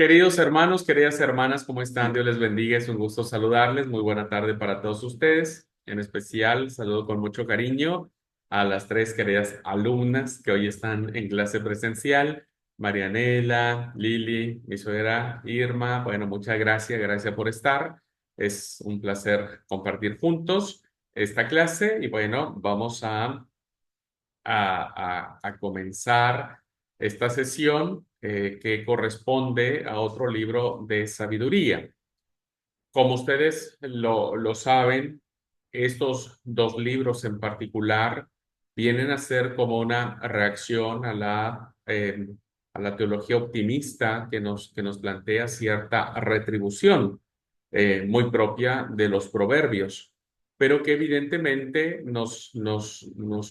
Queridos hermanos, queridas hermanas, ¿cómo están? Dios les bendiga, es un gusto saludarles. Muy buena tarde para todos ustedes. En especial, saludo con mucho cariño a las tres queridas alumnas que hoy están en clase presencial. Marianela, Lili, mi suegra Irma. Bueno, muchas gracias, gracias por estar. Es un placer compartir juntos esta clase y bueno, vamos a comenzar esta sesión que corresponde a otro libro de sabiduría. Como ustedes lo saben, estos dos libros en particular vienen a ser como una reacción a la teología optimista que nos plantea cierta retribución muy propia de los proverbios, pero que evidentemente nos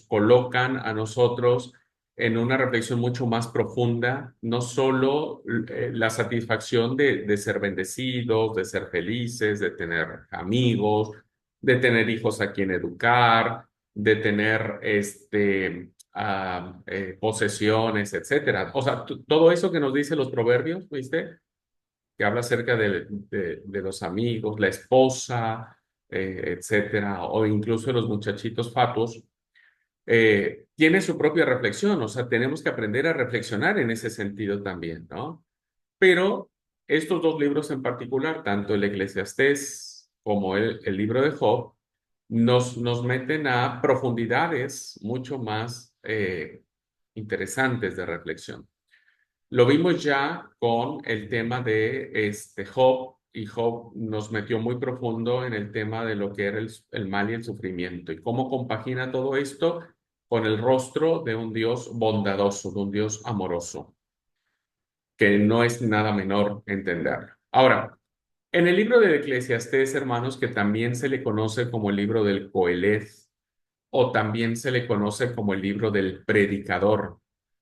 colocan a nosotros en una reflexión mucho más profunda, no solo la satisfacción de ser bendecidos, de ser felices, de tener amigos, de tener hijos a quien educar, de tener posesiones, etcétera. O sea, todo eso que nos dicen los proverbios, ¿viste? Que habla acerca de los amigos, la esposa, etcétera, o incluso de los muchachitos fatuos, tiene su propia reflexión, o sea, tenemos que aprender a reflexionar en ese sentido también, ¿no? Pero estos dos libros en particular, tanto el Eclesiastés como el libro de Job, nos meten a profundidades mucho más interesantes de reflexión. Lo vimos ya con el tema de Job, y Job nos metió muy profundo en el tema de lo que era el mal y el sufrimiento y cómo compagina todo esto con el rostro de un Dios bondadoso, de un Dios amoroso, que no es nada menor entender. Ahora, en el libro de Eclesiastés, hermanos, que también se le conoce como el libro del Coelet, o también se le conoce como el libro del predicador.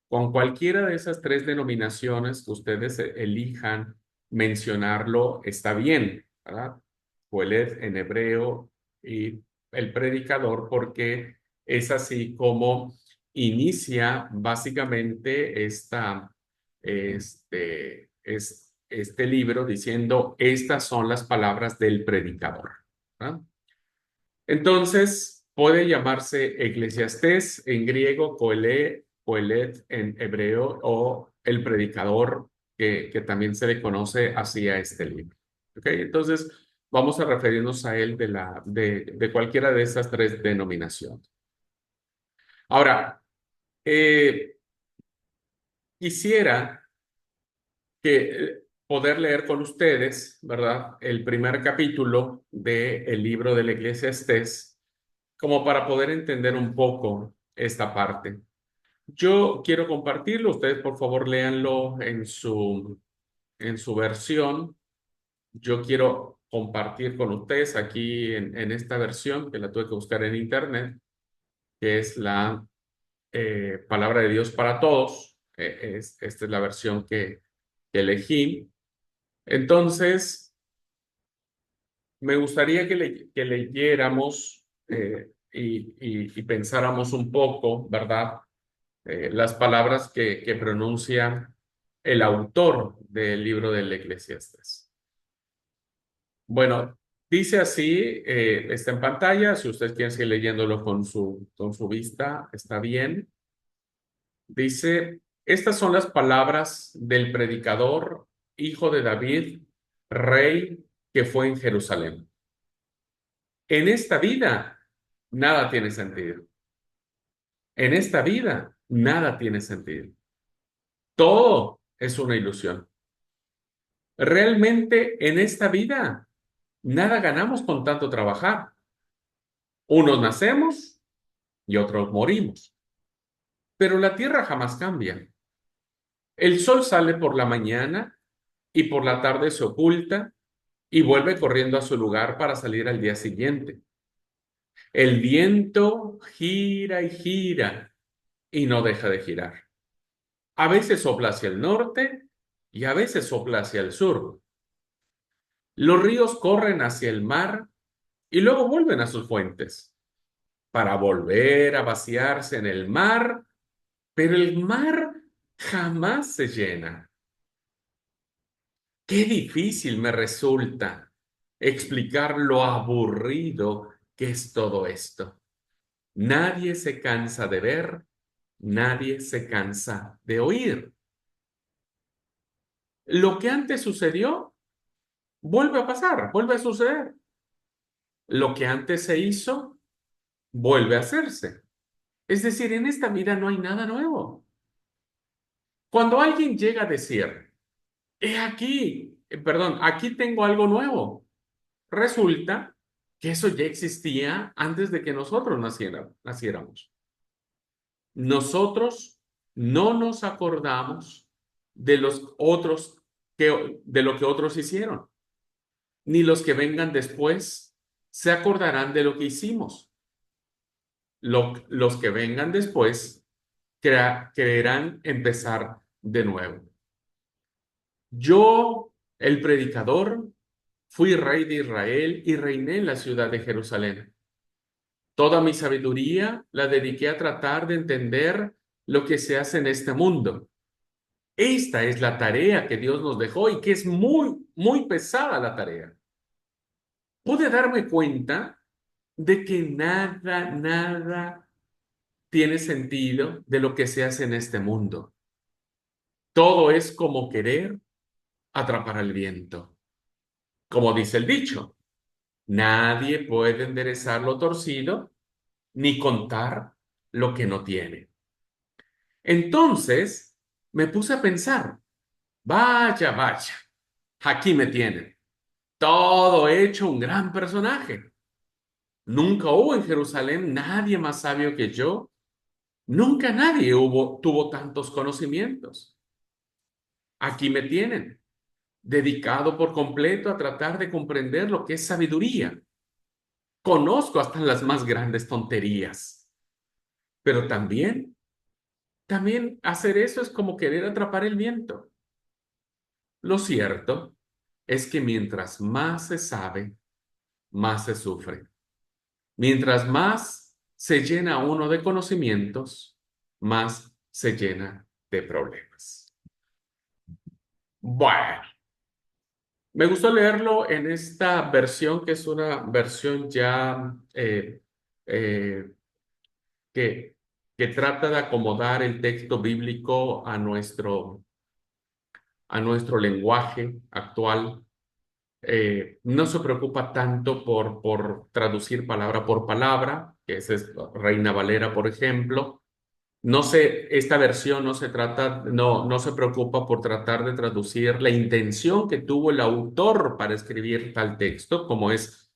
Con cualquiera de esas tres denominaciones que ustedes elijan mencionarlo, está bien, ¿verdad? Coelet en hebreo y el predicador, porque es así como inicia básicamente este libro diciendo, estas son las palabras del predicador, ¿verdad? Entonces, puede llamarse Eclesiastés en griego, Coelet en hebreo o el predicador, que también se le conoce así a este libro. ¿Ok? Entonces, vamos a referirnos a él de cualquiera de estas tres denominaciones. Ahora, eh, quisiera poder leer con ustedes, ¿verdad? El primer capítulo del libro del Eclesiastés como para poder entender un poco esta parte. Yo quiero compartirlo, ustedes por favor léanlo en su versión. Yo quiero compartir con ustedes aquí en esta versión que la tuve que buscar en internet, que es la Palabra de Dios para Todos. Esta es la versión que elegí. Entonces, me gustaría que leyéramos y pensáramos un poco, ¿verdad? Las palabras que pronuncia el autor del libro del Eclesiastés. Bueno, dice así, está en pantalla, si ustedes quieren seguir leyéndolo con su vista, está bien. Dice, estas son las palabras del predicador, hijo de David, rey que fue en Jerusalén. En esta vida, nada tiene sentido. En esta vida, nada tiene sentido. Todo es una ilusión. Realmente en esta vida nada ganamos con tanto trabajar. Unos nacemos y otros morimos. Pero la tierra jamás cambia. El sol sale por la mañana y por la tarde se oculta y vuelve corriendo a su lugar para salir al día siguiente. El viento gira y gira y no deja de girar. A veces sopla hacia el norte y a veces sopla hacia el sur. Los ríos corren hacia el mar y luego vuelven a sus fuentes para volver a vaciarse en el mar, pero el mar jamás se llena. Qué difícil me resulta explicar lo aburrido que es todo esto. Nadie se cansa de ver, nadie se cansa de oír. Lo que antes sucedió, vuelve a pasar, vuelve a suceder. Lo que antes se hizo, vuelve a hacerse. Es decir, en esta vida no hay nada nuevo. Cuando alguien llega a decir, he aquí, perdón, aquí tengo algo nuevo, resulta que eso ya existía antes de que nosotros naciéramos. Nosotros no nos acordamos de los otros de lo que otros hicieron, ni los que vengan después se acordarán de lo que hicimos. Los que vengan después creerán empezar de nuevo. Yo, el predicador, fui rey de Israel y reiné en la ciudad de Jerusalén. Toda mi sabiduría la dediqué a tratar de entender lo que se hace en este mundo. Esta es la tarea que Dios nos dejó y que es muy, muy pesada la tarea. Pude darme cuenta de que nada tiene sentido de lo que se hace en este mundo. Todo es como querer atrapar al viento. Como dice el dicho, nadie puede enderezar lo torcido ni contar lo que no tiene. Entonces me puse a pensar, vaya, aquí me tienen. Todo hecho un gran personaje. Nunca hubo en Jerusalén nadie más sabio que yo. Nunca nadie tuvo tantos conocimientos. Aquí me tienen, dedicado por completo a tratar de comprender lo que es sabiduría. Conozco hasta las más grandes tonterías, pero también hacer eso es como querer atrapar el viento. Lo cierto es que mientras más se sabe, más se sufre. Mientras más se llena uno de conocimientos, más se llena de problemas. Bueno, me gustó leerlo en esta versión que es una versión ya eh, que, que trata de acomodar el texto bíblico a nuestro lenguaje actual. No se preocupa tanto por traducir palabra por palabra, que esa es Reina Valera, por ejemplo. Esta versión no se preocupa por tratar de traducir la intención que tuvo el autor para escribir tal texto, como es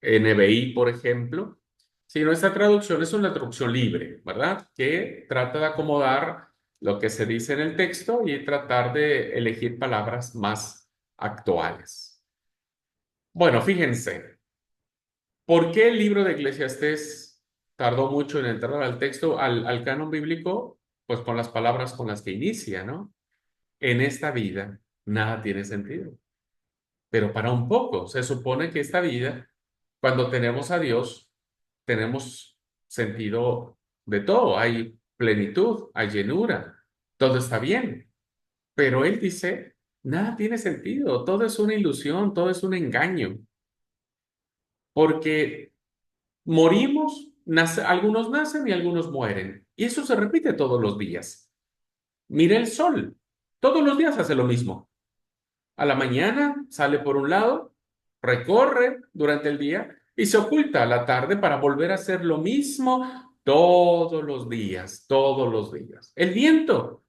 NBI, por ejemplo, sino esta traducción es una traducción libre, ¿verdad? Que trata de acomodar lo que se dice en el texto y tratar de elegir palabras más actuales. Bueno, fíjense, ¿por qué el libro de Eclesiastés tardó mucho en entrar al texto, al canon bíblico? Pues con las palabras con las que inicia, ¿no? En esta vida nada tiene sentido, pero para un poco. Se supone que esta vida, cuando tenemos a Dios, tenemos sentido de todo. Hay plenitud, hay llenura, todo está bien. Pero Él dice, nada tiene sentido, todo es una ilusión, todo es un engaño, porque morimos, algunos nacen y algunos mueren. Y eso se repite todos los días. Mira el sol, todos los días hace lo mismo. A la mañana sale por un lado, recorre durante el día y se oculta a la tarde para volver a hacer lo mismo todos los días, todos los días. El viento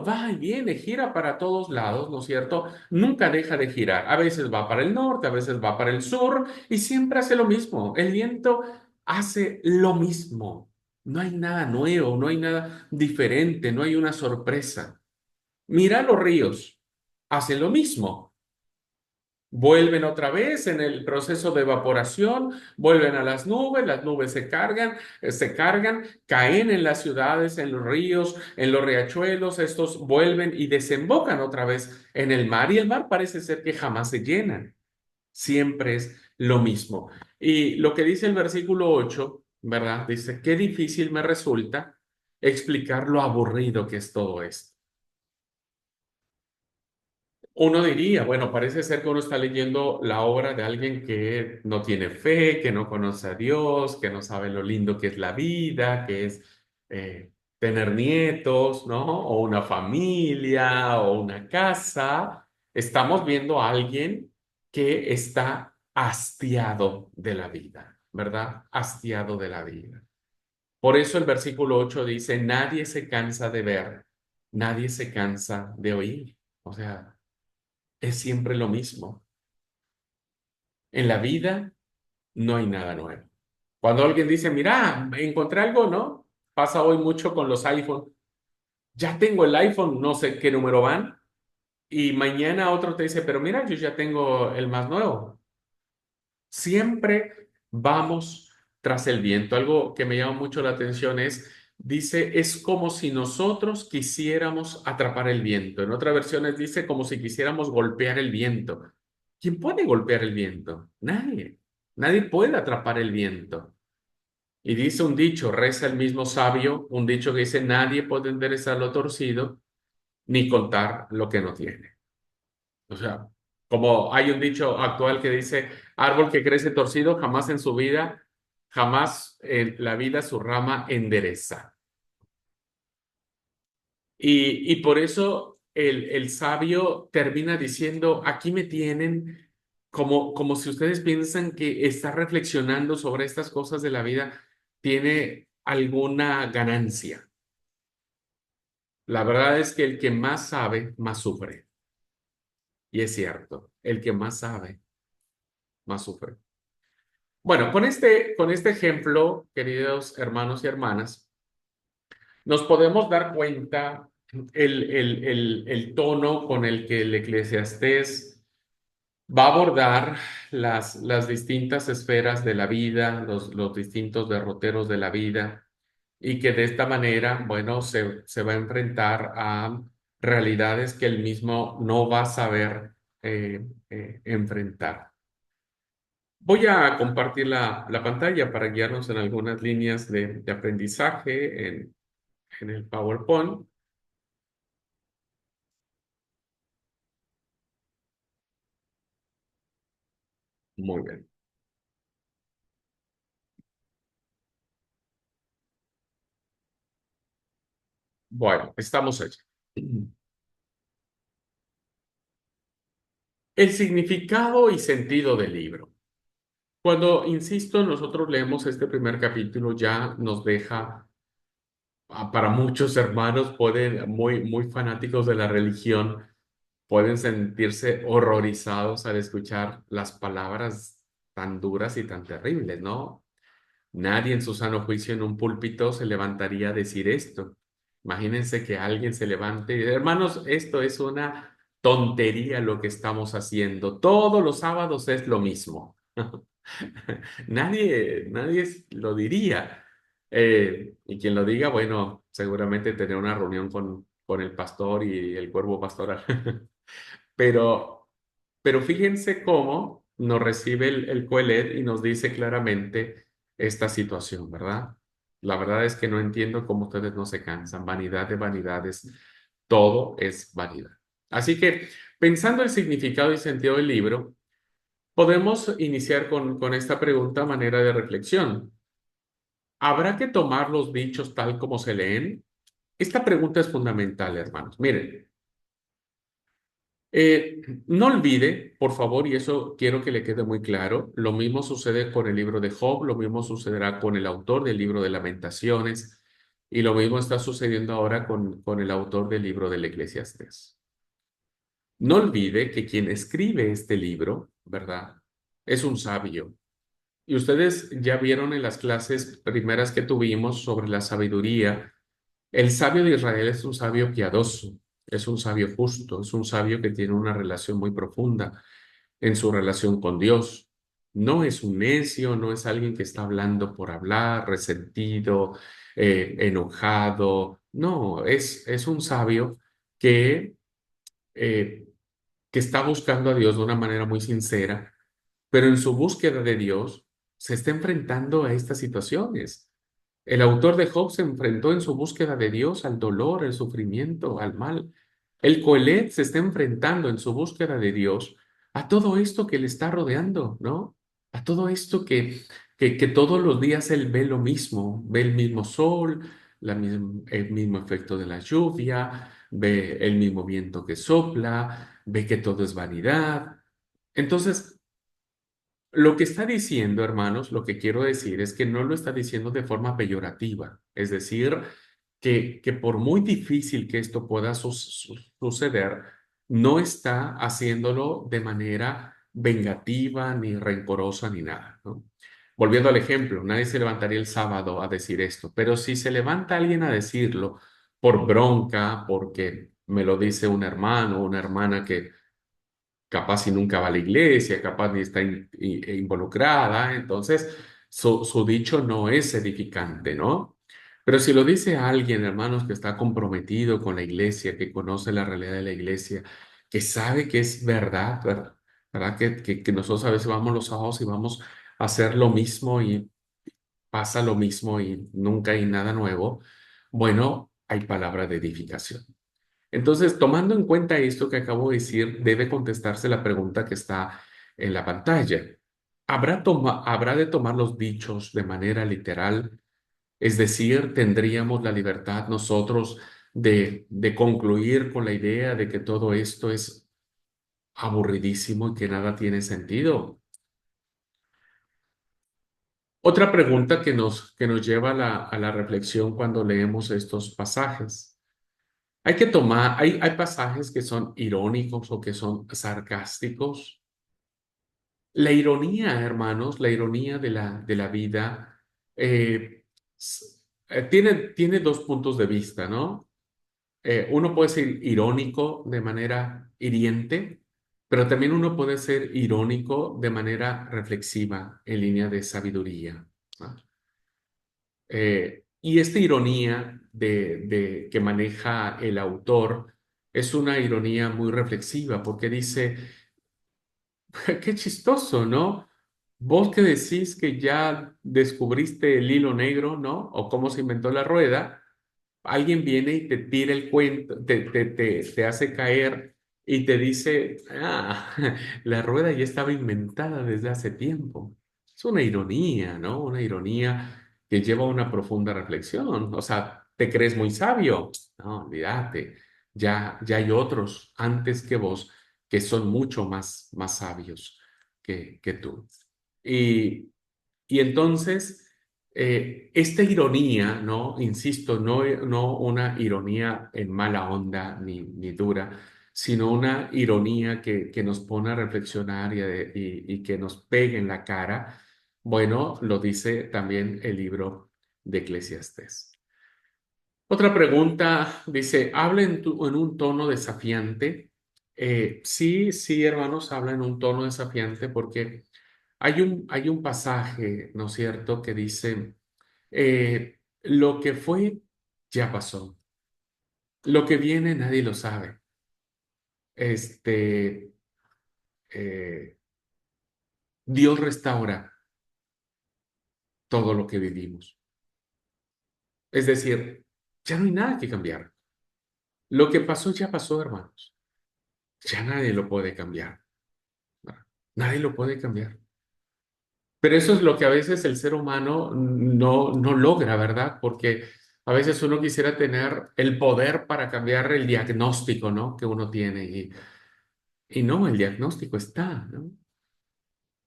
va y viene, gira para todos lados, ¿no es cierto? Nunca deja de girar. A veces va para el norte, a veces va para el sur y siempre hace lo mismo. El viento hace lo mismo. No hay nada nuevo, no hay nada diferente, no hay una sorpresa. Mira los ríos, hacen lo mismo. Vuelven otra vez en el proceso de evaporación, vuelven a las nubes se cargan, caen en las ciudades, en los ríos, en los riachuelos, estos vuelven y desembocan otra vez en el mar y el mar parece ser que jamás se llenan, siempre es lo mismo. Y lo que dice el versículo 8, ¿verdad? Dice, qué difícil me resulta explicar lo aburrido que es todo esto. Uno diría, bueno, parece ser que uno está leyendo la obra de alguien que no tiene fe, que no conoce a Dios, que no sabe lo lindo que es la vida, que es tener nietos, ¿no? O una familia o una casa. Estamos viendo a alguien que está hastiado de la vida, ¿verdad? Hastiado de la vida. Por eso el versículo 8 dice, nadie se cansa de ver, nadie se cansa de oír. O sea, es siempre lo mismo. En la vida no hay nada nuevo. Cuando alguien dice, mira, encontré algo, ¿no? Pasa hoy mucho con los iPhone. Ya tengo el iPhone, no sé qué número van. Y mañana otro te dice, pero mira, yo ya tengo el más nuevo. Siempre vamos tras el viento. Algo que me llama mucho la atención es, dice, es como si nosotros quisiéramos atrapar el viento. En otras versiones dice, como si quisiéramos golpear el viento. ¿Quién puede golpear el viento? Nadie. Nadie puede atrapar el viento. Y dice un dicho, reza el mismo sabio, un dicho que dice, nadie puede enderezar lo torcido ni contar lo que no tiene. O sea, como hay un dicho actual que dice, árbol que crece torcido, jamás en su vida, jamás en la vida su rama endereza. Y por eso el sabio termina diciendo, aquí me tienen, como si ustedes piensan que estar reflexionando sobre estas cosas de la vida tiene alguna ganancia. La verdad es que el que más sabe, más sufre. Y es cierto, el que más sabe, más sufre. Bueno, con este ejemplo, queridos hermanos y hermanas, nos podemos dar cuenta el tono con el que el Eclesiastés va a abordar las distintas esferas de la vida, los distintos derroteros de la vida, y que de esta manera, bueno, se va a enfrentar a realidades que él mismo no va a saber enfrentar. Voy a compartir la pantalla para guiarnos en algunas líneas de aprendizaje en el PowerPoint. Muy bien. Bueno, estamos hechos. El significado y sentido del libro. Cuando, insisto, nosotros leemos este primer capítulo, ya nos deja, para muchos hermanos, pueden, muy fanáticos de la religión, pueden sentirse horrorizados al escuchar las palabras tan duras y tan terribles, ¿no? Nadie en su sano juicio en un púlpito se levantaría a decir esto. Imagínense que alguien se levante y dice, hermanos, esto es una tontería lo que estamos haciendo. Todos los sábados es lo mismo. Nadie lo diría. Y quien lo diga, bueno, seguramente tendrá una reunión con el pastor y el cuervo pastoral. Pero, pero fíjense cómo nos recibe el Coelet y nos dice claramente esta situación, ¿verdad? La verdad es que no entiendo cómo ustedes no se cansan. Vanidad de vanidades, todo es vanidad. Así que, pensando el significado y sentido del libro, podemos iniciar con esta pregunta a manera de reflexión. ¿Habrá que tomar los dichos tal como se leen? Esta pregunta es fundamental, hermanos. Miren. No olvide, por favor, y eso quiero que le quede muy claro, lo mismo sucede con el libro de Job, lo mismo sucederá con el autor del libro de Lamentaciones, y lo mismo está sucediendo ahora con el autor del libro del Eclesiastés. No olvide que quien escribe este libro, ¿verdad? Es un sabio. Y ustedes ya vieron en las clases primeras que tuvimos sobre la sabiduría, el sabio de Israel es un sabio piadoso, es un sabio justo, es un sabio que tiene una relación muy profunda en su relación con Dios. No es un necio, no es alguien que está hablando por hablar, resentido, enojado. No, es un sabio que, eh, que está buscando a Dios de una manera muy sincera, pero en su búsqueda de Dios se está enfrentando a estas situaciones. El autor de Job se enfrentó en su búsqueda de Dios al dolor, al sufrimiento, al mal. El Coelet se está enfrentando en su búsqueda de Dios a todo esto que le está rodeando, ¿no? A todo esto que todos los días él ve el mismo sol, el mismo efecto de la lluvia, ve el mismo viento que sopla, ve que todo es vanidad. Entonces, lo que está diciendo, hermanos, lo que quiero decir es que no lo está diciendo de forma peyorativa, es decir, que por muy difícil que esto pueda suceder, no está haciéndolo de manera vengativa, ni rencorosa, ni nada, ¿no? Volviendo al ejemplo, nadie se levantaría el sábado a decir esto, pero si se levanta alguien a decirlo por bronca, porque me lo dice un hermano o una hermana que capaz si nunca va a la iglesia, capaz ni está involucrada, entonces su dicho no es edificante, ¿no? Pero si lo dice alguien, hermanos, que está comprometido con la iglesia, que conoce la realidad de la iglesia, que sabe que es verdad, ¿verdad? ¿Verdad? Que nosotros a veces vamos los sábados y vamos a hacer lo mismo y pasa lo mismo y nunca hay nada nuevo, bueno, hay palabra de edificación. Entonces, tomando en cuenta esto que acabo de decir, debe contestarse la pregunta que está en la pantalla. ¿Habrá de tomar los dichos de manera literal? Es decir, ¿tendríamos la libertad nosotros de concluir con la idea de que todo esto es aburridísimo y que nada tiene sentido? Otra pregunta que nos lleva a la reflexión cuando leemos estos pasajes. Hay pasajes que son irónicos o que son sarcásticos. La ironía, hermanos, la ironía de la vida eh, tiene dos puntos de vista, ¿no? Uno puede ser irónico de manera hiriente, pero también uno puede ser irónico de manera reflexiva, en línea de sabiduría, ¿no? Y esta ironía que maneja el autor es una ironía muy reflexiva porque dice, qué chistoso, ¿no? Vos que decís que ya descubriste el hilo negro, ¿no? O cómo se inventó la rueda, alguien viene y te tira el cuento, te hace caer y te dice, la rueda ya estaba inventada desde hace tiempo. Es una ironía, ¿no? Una ironía que lleva a una profunda reflexión. O sea, ¿te crees muy sabio? No, olvídate. Ya hay otros antes que vos que son mucho más sabios que tú. Y, y entonces, esta ironía, ¿no? Insisto, no una ironía en mala onda ni dura, sino una ironía que nos pone a reflexionar y que nos pegue en la cara, bueno, lo dice también el libro de Eclesiastés. Otra pregunta dice, ¿habla en un tono desafiante? Sí, sí, hermanos, habla en un tono desafiante porque hay un pasaje, ¿no es cierto?, que dice, lo que fue, ya pasó. Lo que viene, nadie lo sabe. Este, eh, Dios restaura todo lo que vivimos. Es decir, ya no hay nada que cambiar. Lo que pasó, ya pasó, hermanos. Ya nadie lo puede cambiar. ¿Verdad? Nadie lo puede cambiar. Pero eso es lo que a veces el ser humano no logra, ¿verdad? Porque a veces uno quisiera tener el poder para cambiar el diagnóstico, ¿no? Que uno tiene. Y no, el diagnóstico está, ¿no?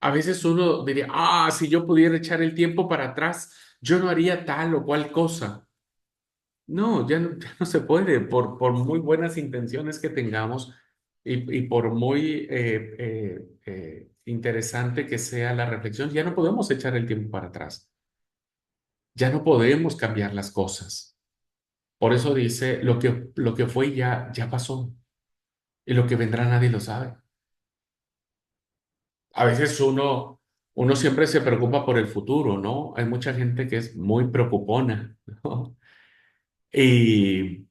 A veces uno diría, si yo pudiera echar el tiempo para atrás, yo no haría tal o cual cosa. No, ya no se puede, por muy buenas intenciones que tengamos y por muy interesante que sea la reflexión, ya no podemos echar el tiempo para atrás. Ya no podemos cambiar las cosas. Por eso dice, lo que fue ya pasó y lo que vendrá nadie lo sabe. A veces uno siempre se preocupa por el futuro, ¿no? Hay mucha gente que es muy preocupona, ¿no? Y,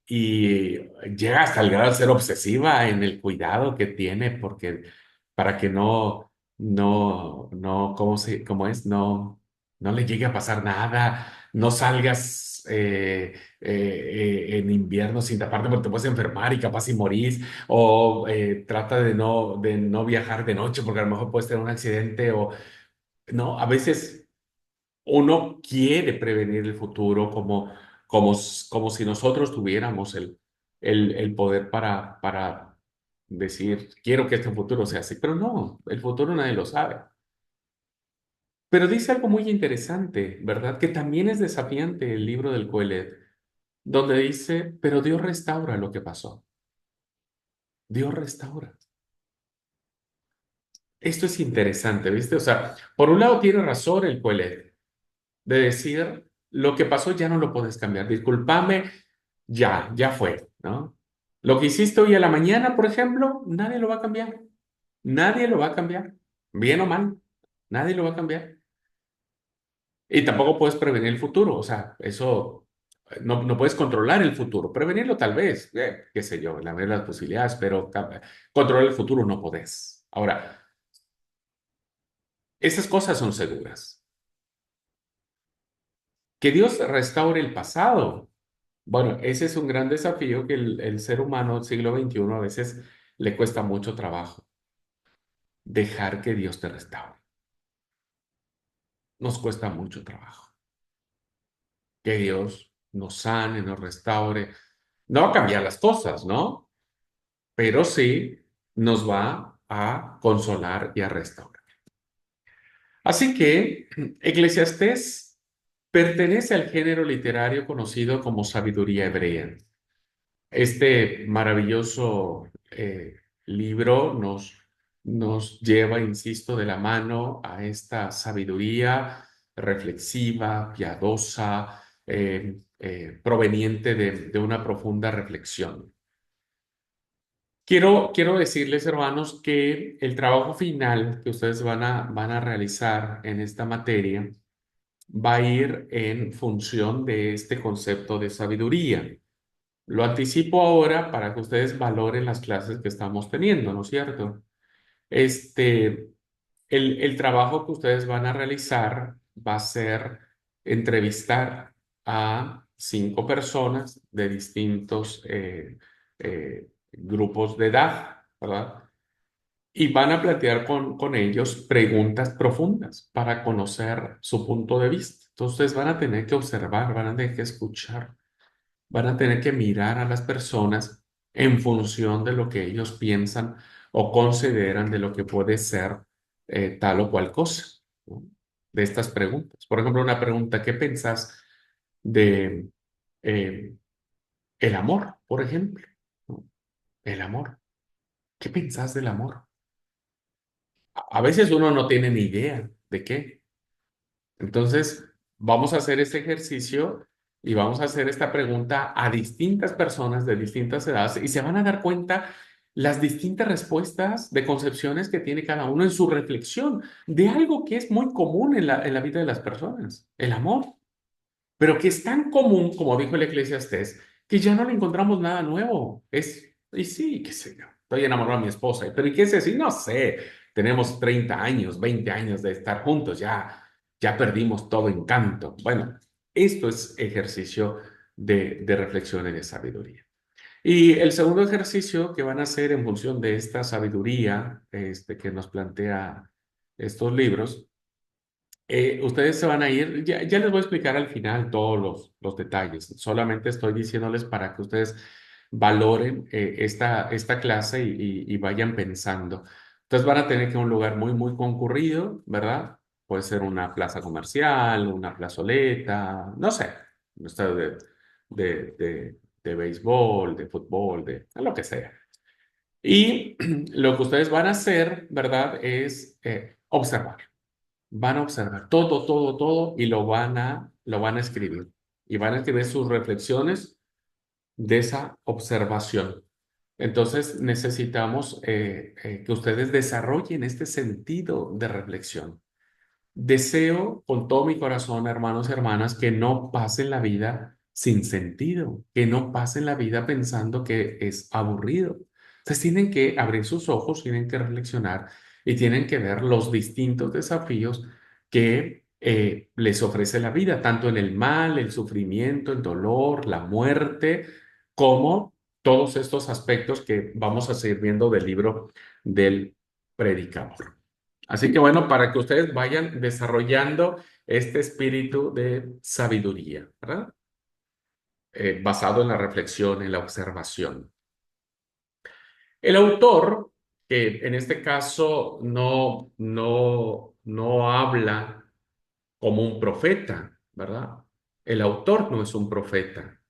y llega hasta el grado de ser obsesiva en el cuidado que tiene porque para que ¿cómo es? No le llegue a pasar nada, no salgas en invierno sin taparte porque te puedes enfermar y capaz si morís, o trata de no viajar de noche porque a lo mejor puedes tener un accidente, o no, a veces uno quiere prevenir el futuro como si nosotros tuviéramos el poder para decir, quiero que este futuro sea así, pero no, el futuro nadie lo sabe. Pero dice algo muy interesante, ¿verdad? Que también es desafiante el libro del Coelet, donde dice, pero Dios restaura lo que pasó. Dios restaura. Esto es interesante, ¿viste? O sea, por un lado tiene razón el Coelet de decir, lo que pasó ya no lo puedes cambiar. Discúlpame, ya fue, ¿no? Lo que hiciste hoy a la mañana, por ejemplo, nadie lo va a cambiar. Nadie lo va a cambiar, bien o mal. Nadie lo va a cambiar. Y tampoco puedes prevenir el futuro, o sea, eso no puedes controlar el futuro. Prevenirlo tal vez, qué sé yo, la ver las posibilidades, pero controlar el futuro no podés. Ahora, esas cosas son seguras. Que Dios restaure el pasado. Bueno, ese es un gran desafío que el ser humano del siglo XXI a veces le cuesta mucho trabajo. Dejar que Dios te restaure. Nos cuesta mucho trabajo. Que Dios nos sane, nos restaure. No va a cambiar las cosas, ¿no? Pero sí nos va a consolar y a restaurar. Así que Eclesiastés pertenece al género literario conocido como sabiduría hebrea. Este maravilloso libro nos lleva, insisto, de la mano a esta sabiduría reflexiva, piadosa, proveniente de una profunda reflexión. Quiero decirles, hermanos, que el trabajo final que ustedes van a realizar en esta materia va a ir en función de este concepto de sabiduría. Lo anticipo ahora para que ustedes valoren las clases que estamos teniendo, ¿no es cierto? Este, el trabajo que ustedes van a realizar va a ser entrevistar a 5 personas de distintos grupos de edad, ¿verdad? Y van a plantear con ellos preguntas profundas para conocer su punto de vista. Entonces van a tener que observar, van a tener que escuchar, van a tener que mirar a las personas en función de lo que ellos piensan o consideran de lo que puede ser tal o cual cosa, ¿no? De estas preguntas. Por ejemplo, una pregunta, ¿qué pensás de eh, el amor, por ejemplo? ¿No? El amor. ¿Qué pensás del amor? A veces uno no tiene ni idea de qué. Entonces, vamos a hacer este ejercicio y vamos a hacer esta pregunta a distintas personas de distintas edades y se van a dar cuenta las distintas respuestas de concepciones que tiene cada uno en su reflexión de algo que es muy común en la vida de las personas, el amor, pero que es tan común, como dijo el Eclesiastés, que ya no le encontramos nada nuevo. Y sí, qué sé yo, estoy enamorado de mi esposa, pero ¿y qué es eso? No sé, tenemos 30 años, 20 años de estar juntos, ya perdimos todo encanto. Bueno, esto es ejercicio de reflexión y de sabiduría. Y el segundo ejercicio que van a hacer en función de esta sabiduría que nos plantea estos libros, ustedes se van a ir, ya les voy a explicar al final todos los detalles, solamente estoy diciéndoles para que ustedes valoren esta clase y vayan pensando. Entonces van a tener que ir a un lugar muy concurrido, ¿verdad? Puede ser una plaza comercial, una plazoleta, no sé, un estadio de béisbol, de fútbol, de lo que sea. Y lo que ustedes van a hacer, ¿verdad? Es observar. Van a observar todo y lo van a escribir. Y van a escribir sus reflexiones de esa observación. Entonces necesitamos que ustedes desarrollen este sentido de reflexión. Deseo con todo mi corazón, hermanos y hermanas, que no pasen la vida sin sentido, que no pasen la vida pensando que es aburrido. Entonces tienen que abrir sus ojos, tienen que reflexionar y tienen que ver los distintos desafíos que les ofrece la vida, tanto en el mal, el sufrimiento, el dolor, la muerte, como todos estos aspectos que vamos a seguir viendo del libro del predicador. Así que bueno, para que ustedes vayan desarrollando este espíritu de sabiduría, ¿verdad? Basado en la reflexión, en la observación. El autor, que en este caso no habla como un profeta, ¿verdad? El autor no es un profeta.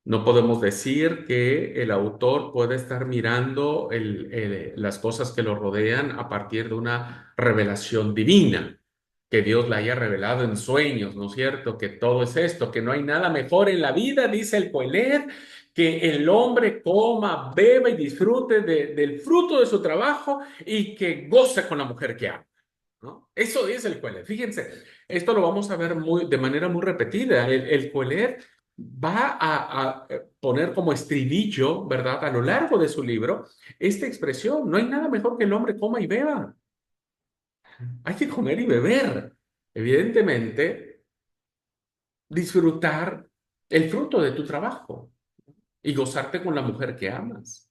No podemos decir que el autor puede estar mirando las cosas que lo rodean a partir de una revelación divina, que Dios la haya revelado en sueños, ¿no es cierto? Que todo es esto, que no hay nada mejor en la vida, dice el Coelet, que el hombre coma, beba y disfrute del fruto de su trabajo y que goce con la mujer que ama, ¿no? Eso es el Coelet. Fíjense, esto lo vamos a ver de manera muy repetida. El Coelet va a poner como estribillo, ¿verdad? A lo largo de su libro, esta expresión: no hay nada mejor que el hombre coma y beba. Hay que comer y beber. Evidentemente, disfrutar el fruto de tu trabajo y gozarte con la mujer que amas.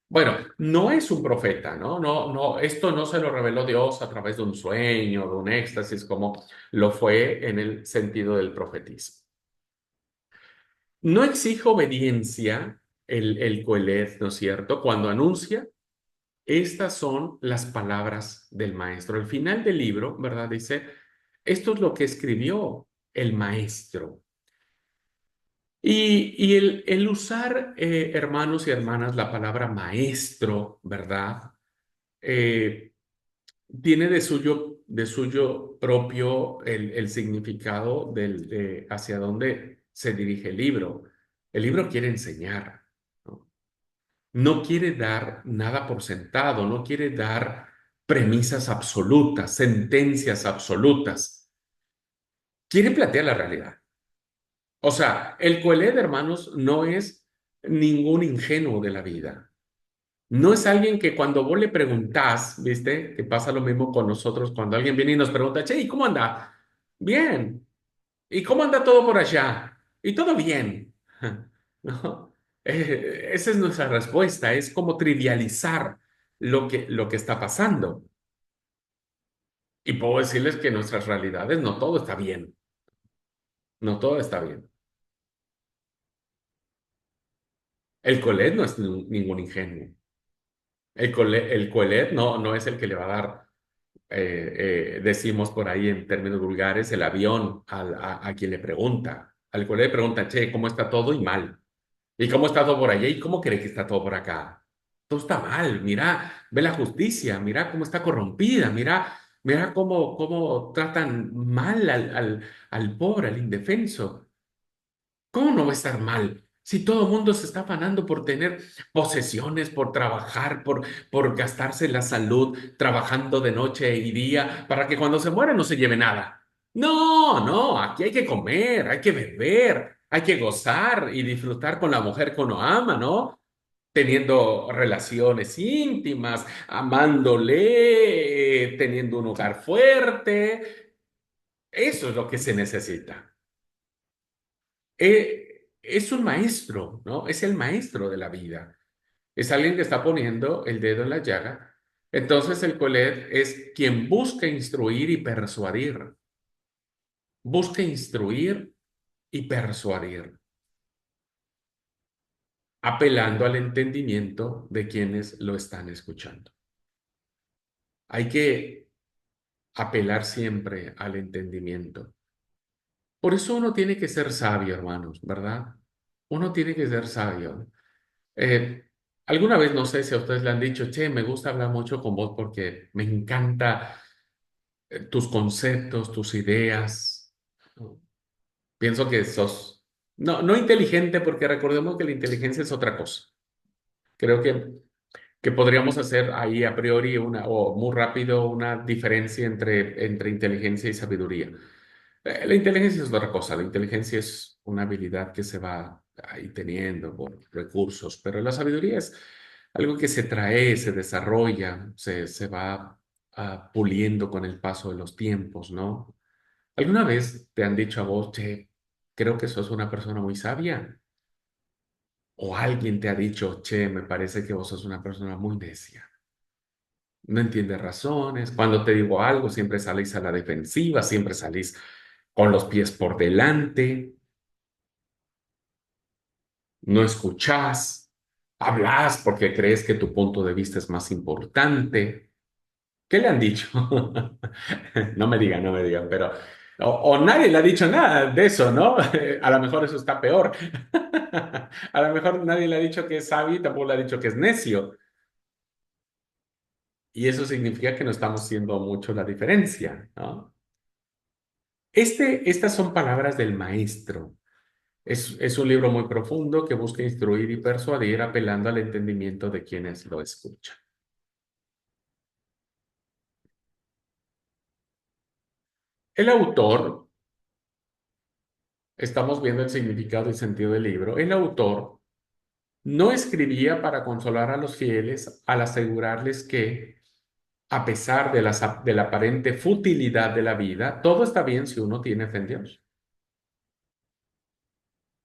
Bueno, no es un profeta, ¿no? Esto no se lo reveló Dios a través de un sueño, de un éxtasis, como lo fue en el sentido del profetismo. No exige obediencia el Coelet, ¿no es cierto? Cuando anuncia, estas son las palabras del maestro. Al final del libro, ¿verdad? Dice, esto es lo que escribió el maestro. Y el usar, hermanos y hermanas, la palabra maestro, ¿verdad? Eh, tiene de suyo propio el significado hacia dónde se dirige el libro. El libro quiere enseñar, ¿no? No quiere dar nada por sentado, no quiere dar premisas absolutas, sentencias absolutas. Quiere plantear la realidad. O sea, el Coelho, hermanos, no es ningún ingenuo de la vida. No es alguien que cuando vos le preguntás, ¿viste? Que pasa lo mismo con nosotros cuando alguien viene y nos pregunta, che, ¿y cómo anda? Bien. ¿Y cómo anda todo por allá? Y todo bien. ¿No? Esa es nuestra respuesta, es como trivializar lo que está pasando. Y puedo decirles que en nuestras realidades no todo está bien, no todo está bien. El Colet no es ningún ingenuo. El Coelet no es el que le va a dar, decimos por ahí en términos vulgares, el avión a quien le pregunta. Al Coelet le pregunta, che, ¿cómo está todo? Y mal. ¿Y cómo está todo por allá? ¿Y cómo cree que está todo por acá? Todo está mal. Mira, ve la justicia, mira cómo está corrompida, mira cómo tratan mal al pobre, al indefenso. ¿Cómo no va a estar mal? Si todo el mundo se está afanando por tener posesiones, por trabajar, por gastarse la salud, trabajando de noche y día, para que cuando se muera no se lleve nada. No, aquí hay que comer, hay que beber, hay que gozar y disfrutar con la mujer que uno ama, ¿no? Teniendo relaciones íntimas, amándole, teniendo un hogar fuerte. Eso es lo que se necesita. Es un maestro, ¿no? Es el maestro de la vida. Es alguien que está poniendo el dedo en la llaga. Entonces el Coelet es quien busca instruir y persuadir. Busca instruir y persuadir, apelando al entendimiento de quienes lo están escuchando. Hay que apelar siempre al entendimiento. Por eso uno tiene que ser sabio, hermanos, ¿verdad? Uno tiene que ser sabio. Eh, alguna vez, no sé si a ustedes le han dicho, che, me gusta hablar mucho con vos porque me encanta tus conceptos, tus ideas. ¿No? Pienso que sos, no inteligente, porque recordemos que la inteligencia es otra cosa. Creo que podríamos hacer ahí a priori o muy rápido una diferencia entre inteligencia y sabiduría. La inteligencia es otra cosa, la inteligencia es una habilidad que se va ahí teniendo por recursos, pero la sabiduría es algo que se trae, se desarrolla, se va puliendo con el paso de los tiempos, ¿no? ¿Alguna vez te han dicho a vos, che, creo que sos una persona muy sabia? ¿O alguien te ha dicho, che, me parece que vos sos una persona muy necia? No entiendes razones. Cuando te digo algo, siempre salís a la defensiva, siempre salís con los pies por delante, no escuchás, hablas porque crees que tu punto de vista es más importante. ¿Qué le han dicho? No me digan, no me digan, pero... O nadie le ha dicho nada de eso, ¿no? A lo mejor eso está peor. A lo mejor nadie le ha dicho que es sabio y tampoco le ha dicho que es necio. Y eso significa que no estamos haciendo mucho la diferencia, ¿no? Estas son palabras del maestro. Es un libro muy profundo que busca instruir y persuadir apelando al entendimiento de quienes lo escuchan. El autor, estamos viendo el significado y sentido del libro, el autor no escribía para consolar a los fieles al asegurarles que, a pesar de la aparente futilidad de la vida, todo está bien si uno tiene fe en Dios.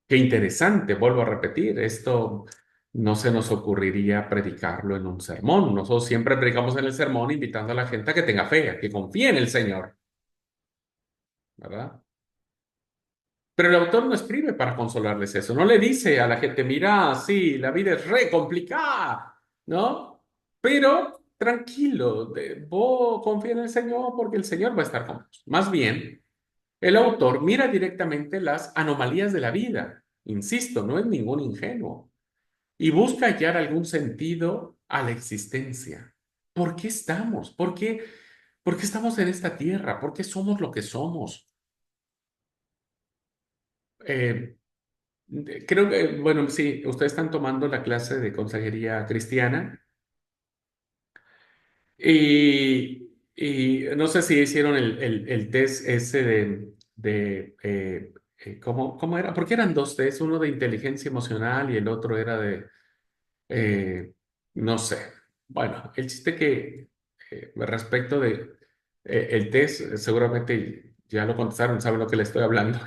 Qué interesante, vuelvo a repetir, esto no se nos ocurriría predicarlo en un sermón. Nosotros siempre predicamos en el sermón invitando a la gente a que tenga fe, a que confíe en el Señor, ¿verdad? Pero el autor no escribe para consolarles eso, no le dice a la gente, mira, sí, la vida es re complicada, ¿no? Pero tranquilo, vos confía en el Señor porque el Señor va a estar con vos. Más bien, el autor mira directamente las anomalías de la vida. Insisto, no es ningún ingenuo y busca hallar algún sentido a la existencia. ¿Por qué estamos? ¿Por qué estamos en esta tierra? ¿Por qué somos lo que somos? Eh, Creo que, bueno, sí, ustedes están tomando la clase de consejería cristiana y no sé si hicieron el test ese ¿cómo era? Porque eran dos tests, uno de inteligencia emocional y el otro era de Eh, no sé. Bueno, el chiste que respecto de el test, seguramente ya lo contestaron, saben lo que les estoy hablando.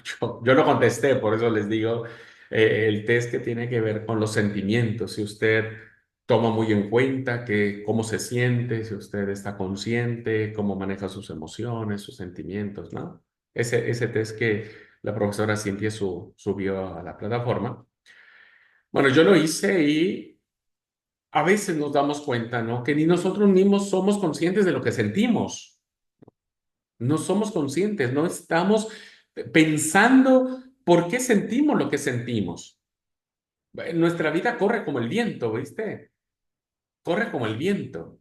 Yo lo contesté, por eso les digo el test que tiene que ver con los sentimientos. Si usted toma muy en cuenta cómo se siente, si usted está consciente, cómo maneja sus emociones, sus sentimientos, ¿no? Ese test que la profesora Cintia subió a la plataforma. Bueno, yo lo hice y a veces nos damos cuenta, ¿no? Que ni nosotros mismos somos conscientes de lo que sentimos. No somos conscientes, no estamos pensando por qué sentimos lo que sentimos. Nuestra vida corre como el viento, ¿viste? Corre como el viento.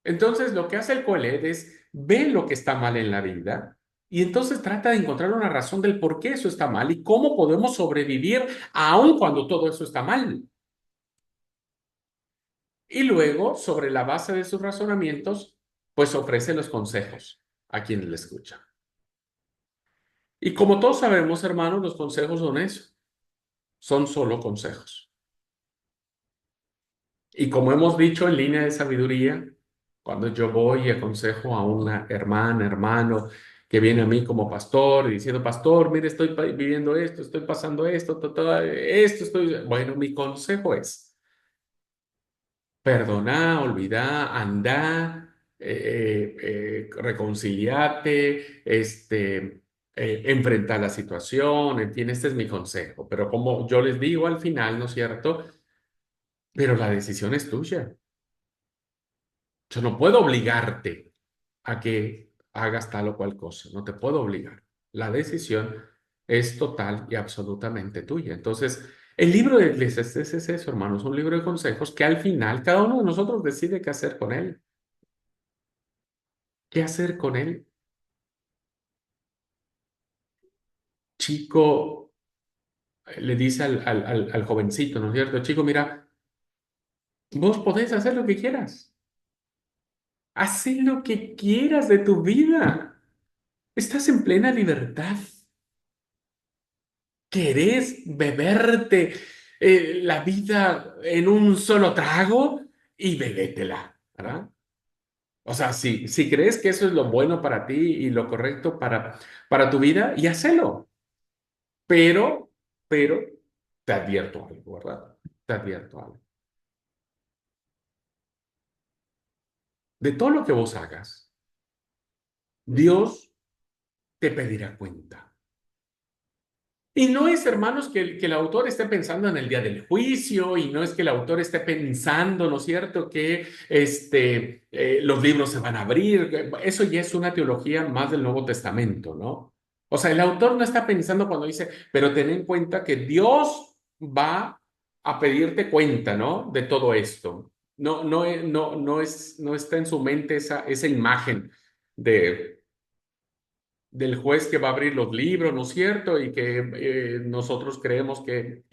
Entonces, lo que hace el Coeled es ver lo que está mal en la vida y entonces trata de encontrar una razón del por qué eso está mal y cómo podemos sobrevivir aun cuando todo eso está mal. Y luego, sobre la base de sus razonamientos, pues ofrece los consejos a quienes le escuchan. Y como todos sabemos, hermanos, los consejos son eso, son solo consejos. Y como hemos dicho en línea de sabiduría, cuando yo voy y aconsejo a una hermana, hermano, que viene a mí como pastor y diciendo, pastor, mire, estoy viviendo esto, estoy pasando esto, esto estoy... Bueno, mi consejo es perdoná, olvidá, andá, reconciliate, enfrentar la situación, en fin, este es mi consejo. Pero como yo les digo al final, ¿no es cierto? Pero la decisión es tuya. Yo no puedo obligarte a que hagas tal o cual cosa, no te puedo obligar. La decisión es total y absolutamente tuya. Entonces, el libro de Eclesiastés es eso, hermanos, un libro de consejos que al final cada uno de nosotros decide qué hacer con él. ¿Qué hacer con él? Chico, le dice al jovencito, ¿no es cierto? Chico, mira, vos podés hacer lo que quieras. Haz lo que quieras de tu vida. Estás en plena libertad. ¿Querés beberte la vida en un solo trago? Y bebétela, ¿verdad? O sea, si crees que eso es lo bueno para ti y lo correcto para tu vida, y hacelo. Pero, pero, te advierto algo, ¿verdad? Te advierto algo. De todo lo que vos hagas, Dios te pedirá cuenta. Y no es, hermanos, que el autor esté pensando en el día del juicio, y no es que el autor esté pensando, ¿no es cierto?, que los libros se van a abrir. Eso ya es una teología más del Nuevo Testamento, ¿no? O sea, el autor no está pensando cuando dice, pero ten en cuenta que Dios va a pedirte cuenta, ¿no? De todo esto. No, no está en su mente esa imagen de del juez que va a abrir los libros, ¿no es cierto? Y que nosotros creemos que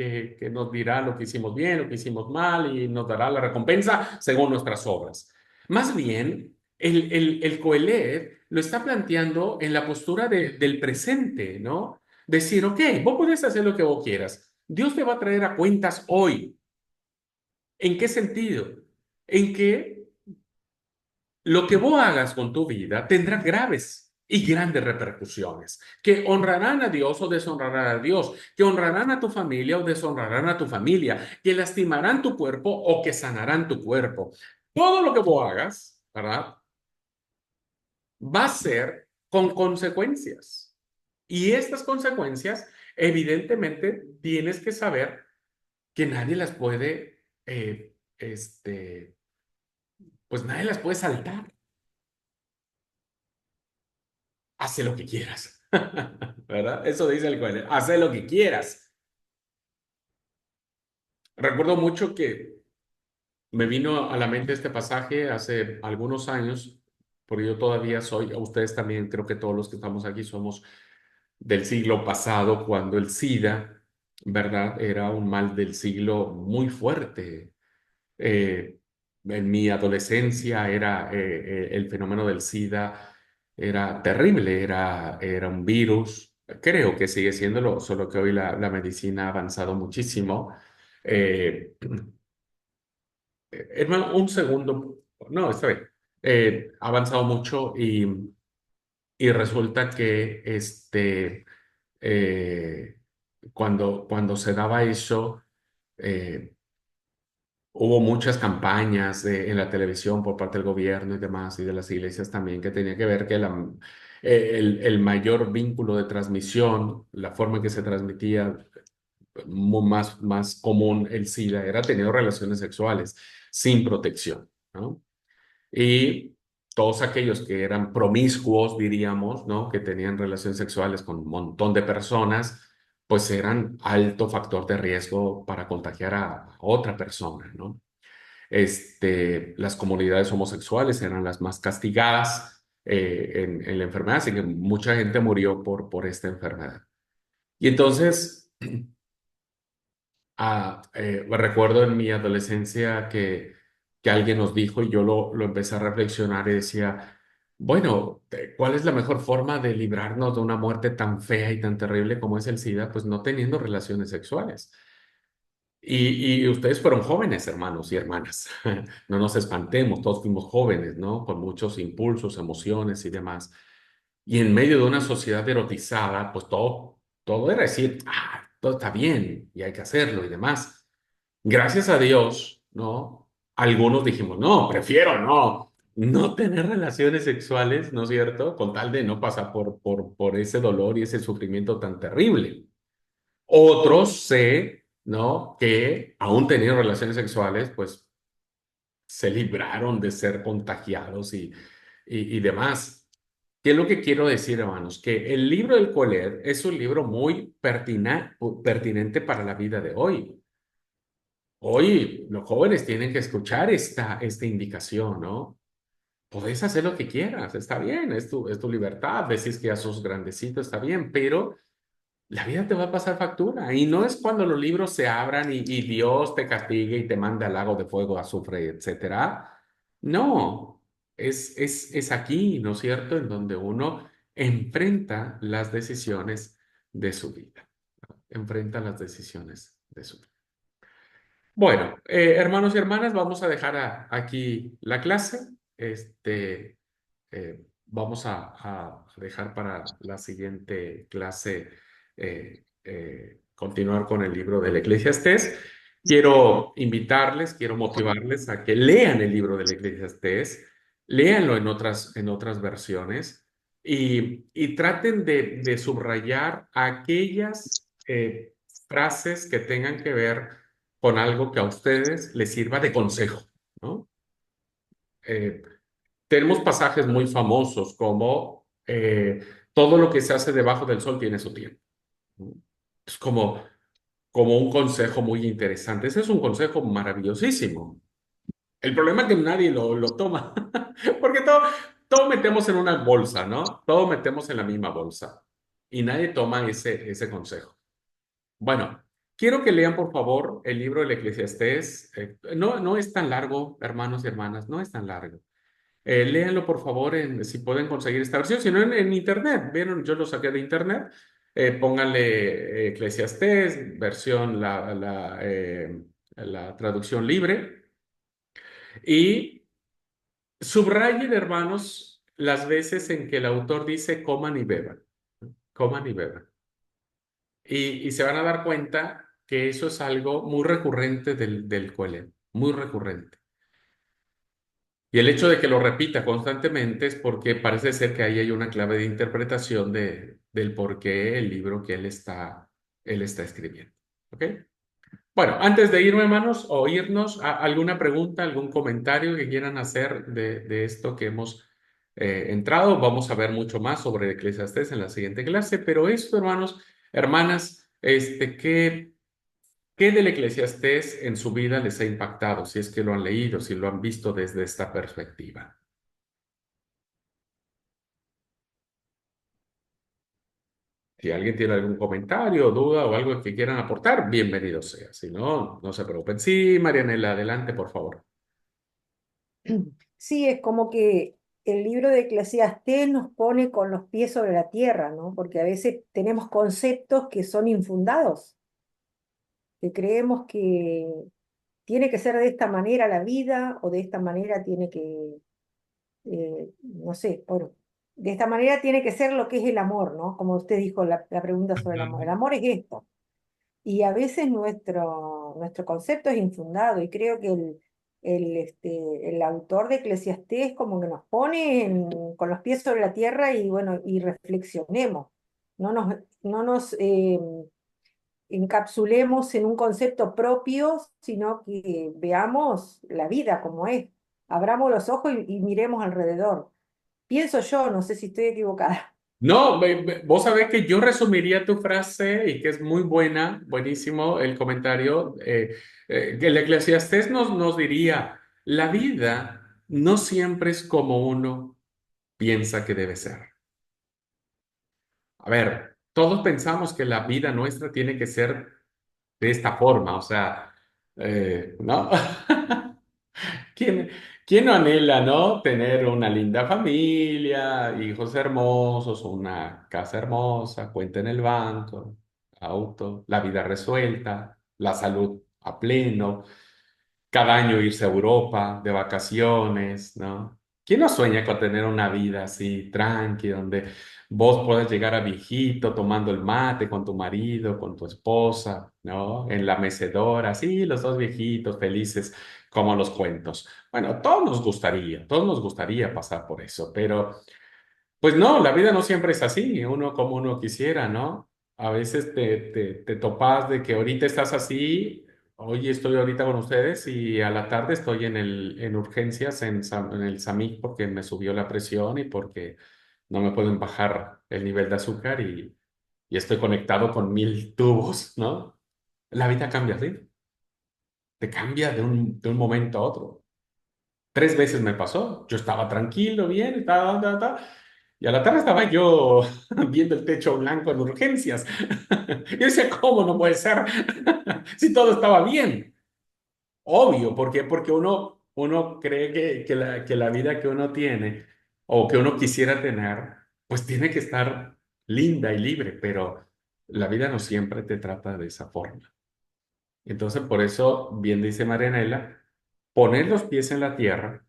nos dirá lo que hicimos bien, lo que hicimos mal y nos dará la recompensa según nuestras obras. Más bien, el Coelet lo está planteando en la postura del presente, ¿no? Decir, ok, vos podés hacer lo que vos quieras. Dios te va a traer a cuentas hoy. ¿En qué sentido? En que lo que vos hagas con tu vida tendrá graves y grandes repercusiones, que honrarán a Dios o deshonrarán a Dios, que honrarán a tu familia o deshonrarán a tu familia, que lastimarán tu cuerpo o que sanarán tu cuerpo. Todo lo que vos hagas, ¿verdad? Va a ser con consecuencias. Y estas consecuencias, evidentemente, tienes que saber que nadie las puede, pues nadie las puede saltar. Hace lo que quieras, ¿verdad? Eso dice el Coelho, hace lo que quieras. Recuerdo mucho que me vino a la mente este pasaje hace algunos años, porque yo todavía soy, ustedes también, creo que todos los que estamos aquí somos del siglo pasado, cuando el SIDA, ¿verdad? Era un mal del siglo muy fuerte. Eh, en mi adolescencia el fenómeno del SIDA era terrible, era un virus, creo que sigue siéndolo, solo que hoy la medicina ha avanzado muchísimo. Eh, Hermano, un segundo, no, está bien. Ha avanzado mucho y resulta que eh, cuando se daba eso, eh, hubo muchas campañas en la televisión por parte del gobierno y demás, y de las iglesias también, que tenía que ver que el mayor vínculo de transmisión, la forma en que se transmitía más común el SIDA, era teniendo relaciones sexuales sin protección, ¿no? Y todos aquellos que eran promiscuos, diríamos, ¿no? Que tenían relaciones sexuales con un montón de personas, pues eran alto factor de riesgo para contagiar a otra persona, ¿no? Las comunidades homosexuales eran las más castigadas en la enfermedad, así que mucha gente murió por esta enfermedad. Y entonces, recuerdo en mi adolescencia que alguien nos dijo y yo lo empecé a reflexionar y decía, bueno, ¿cuál es la mejor forma de librarnos de una muerte tan fea y tan terrible como es el SIDA? Pues no teniendo relaciones sexuales. Y ustedes fueron jóvenes, hermanos y hermanas. No nos espantemos, todos fuimos jóvenes, ¿no? Con muchos impulsos, emociones y demás. Y en medio de una sociedad erotizada, pues todo era decir, todo está bien y hay que hacerlo y demás. Gracias a Dios, ¿no? Algunos dijimos, no, prefiero no tener relaciones sexuales, ¿no es cierto? Con tal de no pasar por ese dolor y ese sufrimiento tan terrible. Otros sé, ¿no? Que aún teniendo relaciones sexuales, pues se libraron de ser contagiados y demás. ¿Qué es lo que quiero decir, hermanos? Que el libro del Coler es un libro muy pertinente para la vida de hoy. Hoy los jóvenes tienen que escuchar esta indicación, ¿no? Podés hacer lo que quieras, está bien, es tu libertad, decís que ya sos grandecito, está bien, pero la vida te va a pasar factura y no es cuando los libros se abran y Dios te castigue y te manda al lago de fuego, azufre, etcétera. No, es aquí, ¿no es cierto?, en donde uno enfrenta las decisiones de su vida, enfrenta las decisiones de su vida. Bueno, hermanos y hermanas, vamos a dejar aquí la clase. vamos a dejar para la siguiente clase continuar con el libro del Eclesiastés. Quiero invitarles, quiero motivarles a que lean el libro del Eclesiastés, léanlo en otras versiones y traten de subrayar aquellas frases que tengan que ver con algo que a ustedes les sirva de consejo, ¿no? Eh, Tenemos pasajes muy famosos como todo lo que se hace debajo del sol tiene su tiempo, ¿no? Es como un consejo muy interesante. Ese es un consejo maravillosísimo. El problema es que nadie lo toma, porque todo metemos en una bolsa, ¿no? Todo metemos en la misma bolsa y nadie toma ese consejo. Bueno, quiero que lean por favor el libro del Eclesiastés. No es tan largo, hermanos y hermanas, no es tan largo. Léanlo por favor si pueden conseguir esta versión, si no en internet. Vieron, yo lo saqué de internet. Pónganle Eclesiastés, versión la traducción libre. Y subrayen, hermanos, las veces en que el autor dice coman y beban, coman y beban. Y se van a dar cuenta que eso es algo muy recurrente del Coelho, muy recurrente. Y el hecho de que lo repita constantemente es porque parece ser que ahí hay una clave de interpretación del por qué el libro que él está escribiendo. ¿Ok? Bueno, antes de irme, hermanos, o irnos, ¿alguna pregunta, algún comentario que quieran hacer de esto que hemos entrado? Vamos a ver mucho más sobre Eclesiastés en la siguiente clase, pero esto, hermanos, hermanas, ¿qué del Eclesiastés en su vida les ha impactado? Si es que lo han leído, si lo han visto desde esta perspectiva. Si alguien tiene algún comentario, duda o algo que quieran aportar, bienvenido sea. Si no, no se preocupen. Sí, Marianela, adelante, por favor. Sí, es como que el libro de Eclesiastés nos pone con los pies sobre la tierra, ¿no? Porque a veces tenemos conceptos que son infundados, que creemos que tiene que ser de esta manera la vida o de esta manera tiene que, no sé, bueno, de esta manera tiene que ser lo que es el amor, ¿no? Como usted dijo, la pregunta sobre el amor. El Ujú. amor es esto. Y a veces nuestro concepto es infundado y creo que el autor de Eclesiastés como que nos pone con los pies sobre la tierra y bueno, y reflexionemos. No nos encapsulemos en un concepto propio, sino que veamos la vida como es. Abramos los ojos y miremos alrededor. Pienso yo, no sé si estoy equivocada. No, vos sabés que yo resumiría tu frase y que es muy buena, buenísimo el comentario, que el Eclesiastés nos diría, la vida no siempre es como uno piensa que debe ser. A ver, todos pensamos que la vida nuestra tiene que ser de esta forma, o sea, ¿no? ¿Quién, quién no anhela, no? Tener una linda familia, hijos hermosos, una casa hermosa, cuenta en el banco, auto, la vida resuelta, la salud a pleno, cada año irse a Europa de vacaciones, ¿no? ¿Quién no sueña con tener una vida así, tranqui, donde vos puedas llegar a viejito tomando el mate con tu marido, con tu esposa, ¿no? En la mecedora, así, los dos viejitos felices como los cuentos. Bueno, todos nos gustaría pasar por eso, pero pues no, la vida no siempre es así, uno como uno quisiera, ¿no? A veces te topas de que ahorita estás así, hoy estoy ahorita con ustedes y a la tarde estoy en urgencias en el SAMIC porque me subió la presión y porque no me pueden bajar el nivel de azúcar y estoy conectado con 1000 tubos, ¿no? La vida cambia así, te cambia de un momento a otro. 3 veces me pasó. Yo estaba tranquilo, bien, y a la tarde estaba yo viendo el techo blanco en urgencias. Yo decía, ¿cómo no puede ser? Si todo estaba bien. Obvio, ¿por qué? Porque uno cree que la vida que uno tiene o que uno quisiera tener, pues tiene que estar linda y libre, pero la vida no siempre te trata de esa forma. Entonces, por eso, bien dice Marianela, poner los pies en la tierra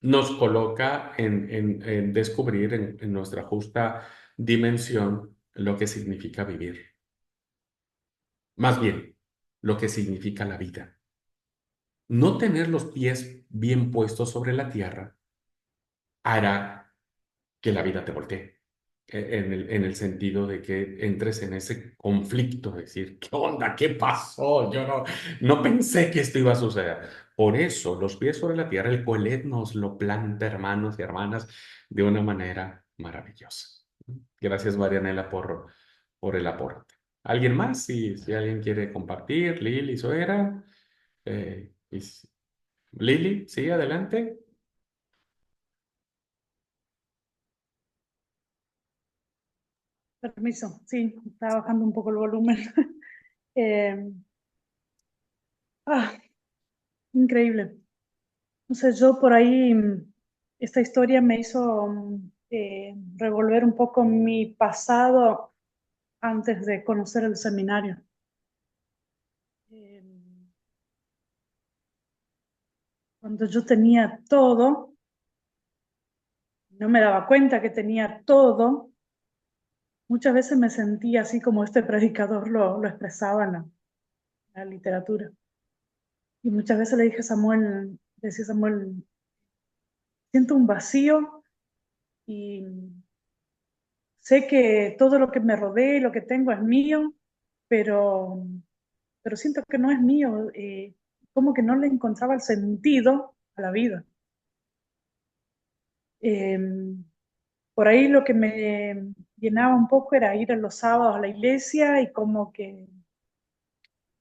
nos coloca en descubrir en nuestra justa dimensión lo que significa vivir, más bien lo que significa la vida. No tener los pies bien puestos sobre la tierra hará que la vida te voltee, en el sentido de que entres en ese conflicto, de decir, ¿qué onda? ¿Qué pasó? Yo no pensé que esto iba a suceder. Por eso, los pies sobre la tierra, el Coelet nos lo planta, hermanos y hermanas, de una manera maravillosa. Gracias, Marianela, por el aporte. ¿Alguien más? Si alguien quiere compartir, Lili, Suera. Lili, sí, adelante. Permiso, sí, estaba bajando un poco el volumen. Eh, ah, increíble. No sé, yo por ahí, esta historia me hizo revolver un poco mi pasado antes de conocer el seminario. Eh, Cuando yo tenía todo, no me daba cuenta que tenía todo, muchas veces me sentía así como este predicador lo expresaba en la literatura. Y muchas veces le dije a Samuel, decía Samuel, siento un vacío y sé que todo lo que me rodea y lo que tengo es mío, pero, pero siento que no es mío, como que no le encontraba el sentido a la vida. Eh, por ahí lo que me llenaba un poco era ir los sábados a la iglesia y como que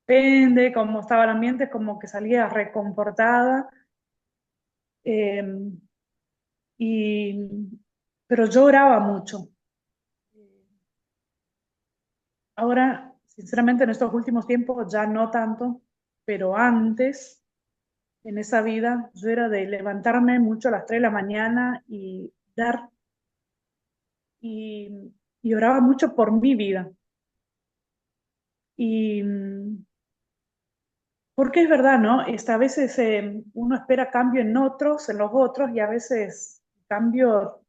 depende cómo estaba el ambiente, como que salía reconfortada. Eh, y, pero yo oraba mucho. Ahora, sinceramente, en estos últimos tiempos ya no tanto, pero antes, en esa vida, yo era de levantarme mucho a las 3 de la mañana y dar, y oraba mucho por mi vida. Y porque es verdad, ¿no? A veces uno espera cambio en otros, en los otros, y a veces cambio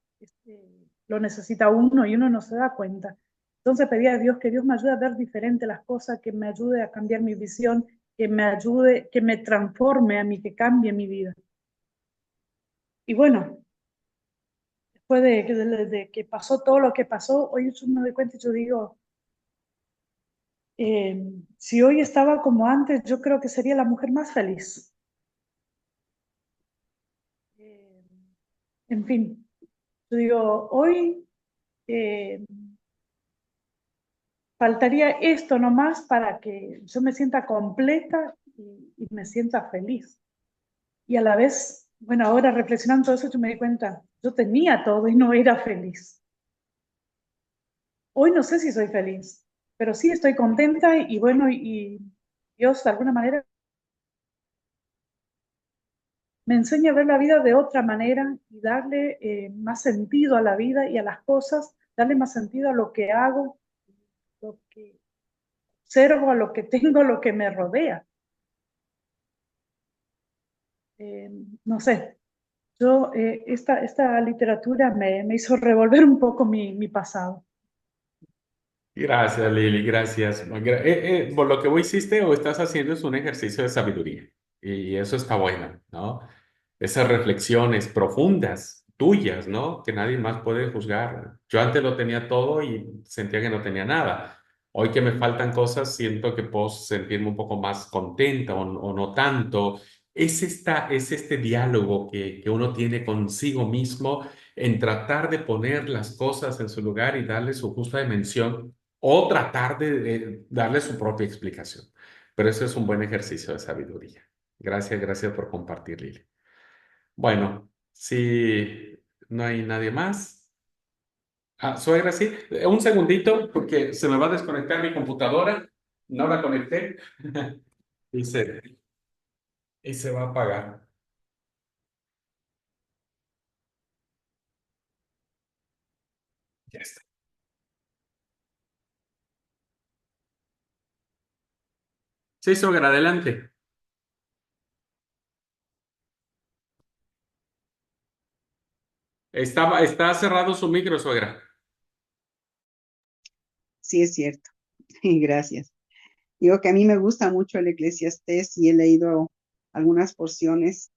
lo necesita uno y uno no se da cuenta. Entonces pedí a Dios que Dios me ayude a ver diferente las cosas, que me ayude a cambiar mi visión, que me ayude, que me transforme a mí, que cambie mi vida. Y bueno, después de que pasó todo lo que pasó, hoy yo me doy cuenta y yo digo, eh, si hoy estaba como antes, yo creo que sería la mujer más feliz. Eh, en fin, yo digo, hoy eh, faltaría esto nomás para que yo me sienta completa y me sienta feliz. Y a la vez, bueno, ahora reflexionando todo eso, yo me di cuenta, yo tenía todo y no era feliz. Hoy no sé si soy feliz, pero sí estoy contenta y bueno, y Dios de alguna manera me enseña a ver la vida de otra manera y darle más sentido a la vida y a las cosas, darle más sentido a lo que hago, lo que observo, a lo que tengo, a lo que me rodea. Eh, no sé, esta literatura me hizo revolver un poco mi pasado. Gracias, Lili, gracias. Por lo que vos hiciste o estás haciendo es un ejercicio de sabiduría y eso está bueno, ¿no? Esas reflexiones profundas tuyas, ¿no? Que nadie más puede juzgar. Yo antes lo tenía todo y sentía que no tenía nada. Hoy que me faltan cosas, siento que puedo sentirme un poco más contenta o no tanto. Es este diálogo que uno tiene consigo mismo en tratar de poner las cosas en su lugar y darle su justa dimensión o tratar de darle su propia explicación. Pero eso es un buen ejercicio de sabiduría. Gracias, gracias por compartir, Lili. Bueno, si no hay nadie más. Ah, suegra, sí. Un segundito, porque se me va a desconectar mi computadora. No la conecté y y se va a apagar. Ya está. Sí, suegra, adelante. Está cerrado su micro, suegra. Sí, es cierto. Gracias. Digo que a mí me gusta mucho el Eclesiastés y he leído algunas porciones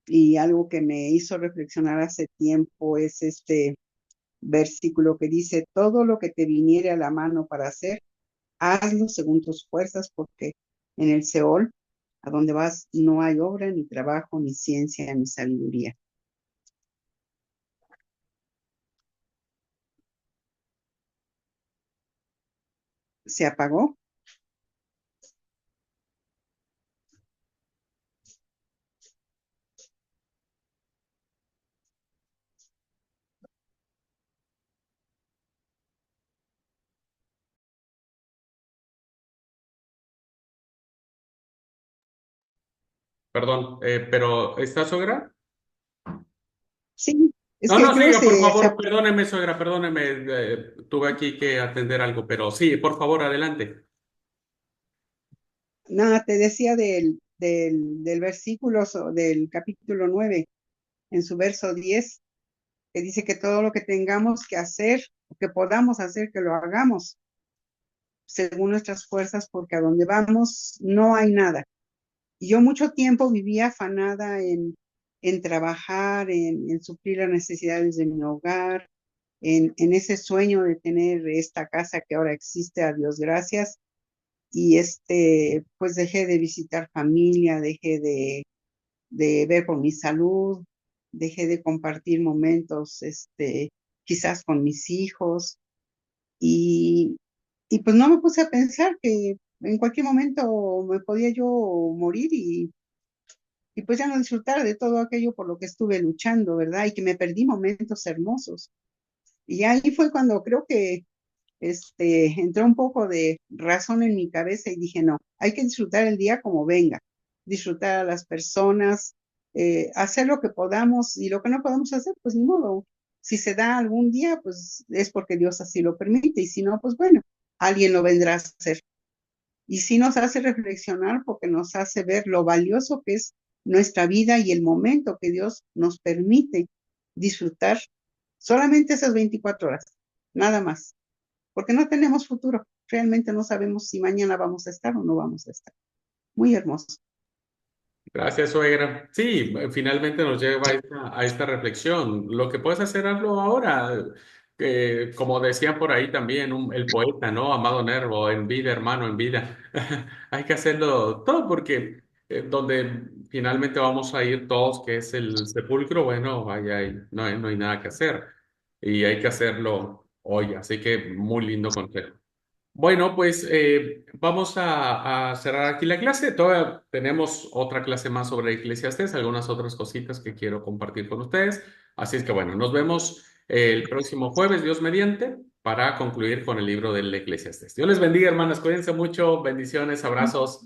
y algo que me hizo reflexionar hace tiempo es este versículo que dice, todo lo que te viniere a la mano para hacer, hazlo según tus fuerzas, porque en el Seol, a donde vas, no hay obra, ni trabajo, ni ciencia, ni sabiduría. ¿Se apagó? Perdón, pero ¿está suegra? Sí, es No, que no, creo siga, por se favor, perdóneme, suegra, perdóneme, tuve aquí que atender algo, pero sí, por favor, adelante. nada, te decía del versículo, del capítulo 9 en su verso 10 que dice que todo lo que tengamos que hacer, que podamos hacer, que lo hagamos según nuestras fuerzas, porque a donde vamos no hay nada. Y yo mucho tiempo vivía afanada en trabajar, en suplir las necesidades de mi hogar, en ese sueño de tener esta casa que ahora existe, a Dios gracias. Y pues dejé de visitar familia, dejé de ver por mi salud, dejé de compartir momentos, quizás con mis hijos, y, y pues no me puse a pensar que en cualquier momento me podía yo morir y pues ya no disfrutar de todo aquello por lo que estuve luchando, ¿verdad? Y que me perdí momentos hermosos. Y ahí fue cuando creo que entró un poco de razón en mi cabeza y dije, no, hay que disfrutar el día como venga, disfrutar a las personas, hacer lo que podamos y lo que no podamos hacer, pues ni modo. Si se da algún día, pues es porque Dios así lo permite y si no, pues bueno, alguien lo vendrá a hacer. Y sí nos hace reflexionar porque nos hace ver lo valioso que es nuestra vida y el momento que Dios nos permite disfrutar solamente esas 24 horas, nada más porque no tenemos futuro. Realmente no sabemos si mañana vamos a estar o no vamos a estar. Muy hermoso. Gracias, suegra. Sí, finalmente nos lleva a esta reflexión. Lo que puedes hacer, hazlo ahora. Como decía por ahí también el poeta, ¿no? Amado Nervo, en vida, hermano, en vida. Hay que hacerlo todo porque donde finalmente vamos a ir todos, que es el sepulcro, bueno, no hay nada que hacer. Y hay que hacerlo hoy. Así que muy lindo consejo. Bueno, pues vamos a cerrar aquí la clase. Todavía tenemos otra clase más sobre Eclesiastés, algunas otras cositas que quiero compartir con ustedes. Así es que bueno, nos vemos el próximo jueves, Dios mediante, para concluir con el libro del Eclesiastés. Dios les bendiga, hermanas. Cuídense mucho. Bendiciones, abrazos.